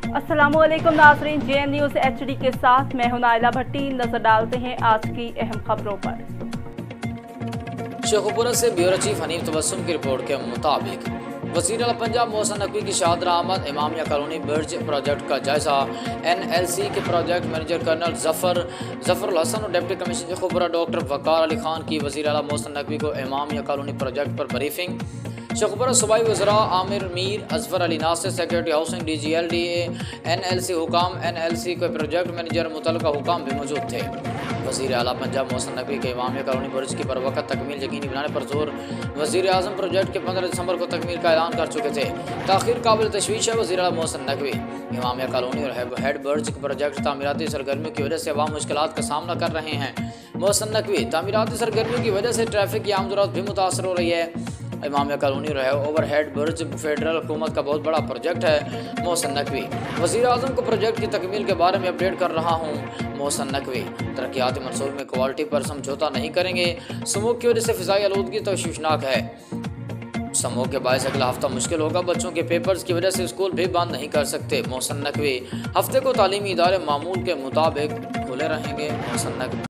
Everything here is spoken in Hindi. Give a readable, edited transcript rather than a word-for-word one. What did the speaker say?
अस्सलामुअलैकुम नाज़रीन, JN न्यूज़ HD के साथ मैं हूं नाइला भट्टी। नजर डालते हैं आज की अहम खबरों पर। शेखुपुरा से ब्यूरो चीफ हनीफ तबस्सुम की रिपोर्ट के मुताबिक वज़ीर आला पंजाब मोहसिन नकवी की शाहदरा आमद इमामिया कॉलोनी ब्रिज प्रोजेक्ट का जायजा। NLC के project manager colonel Zafar Hasan और deputy commissioner Sheikhupura doctor Waqar Ali Khan की वज़ीर आला मोहसिन नकवी को इमामिया कॉलोनी प्रोजेक्ट पर ब्रीफिंग। शेखुपुरा सूबाई वज़रा Amir Mir, Azfar Ali Nasir, secretary housing DGLDA, NLC हुकाम, NLC के प्रोजेक्ट मैनेजर मुतलका हुकाम भी मौजूद थे। वज़ीर आला पंजाब मोहसिन नकवी के इमामिया कॉलोनी ब्रिज की बरवक़्त तकमील यकीनी बनाने पर जोर। वज़ीर आज़म प्रोजेक्ट के 15 दिसंबर को तकमील का ऐलान कर चुके थे। ताख़ीर काबिल तशवीश है। वज़ीर आला मोहसिन नकवी इमामिया कॉलोनी और हेड ब्रिज प्रोजेक्ट तामीराती सरगर्मियों की वजह से अवाम मुश्किलात का सामना कर रहे हैं। मोहसिन नकवी तामीराती सरगर्मियों की वजह से ट्रैफिक की आमदोरफ्त भी मुतासर हो रही है। इमामिया कॉलोनी और ओवरहेड ब्रिज फेडरल हुकूमत का बहुत बड़ा प्रोजेक्ट है। मोहसिन नकवी वज़ीर आज़म को प्रोजेक्ट की तकमील के बारे में अपडेट कर रहा हूँ। मोहसिन नकवी तरक्याती मनसूबे में क्वालिटी पर समझौता नहीं करेंगे। स्मोक की वजह से फ़िज़ाई आलूदगी तशवीशनाक है। स्मोक के बायस अगला हफ्ता मुश्किल होगा। बच्चों के पेपर्स की वजह से स्कूल भी बंद नहीं कर सकते। मोहसिन नकवी हफ्ते को तालीमी इदारे मामूल के मुताबिक खुले रहेंगे। मोहसिन नकवी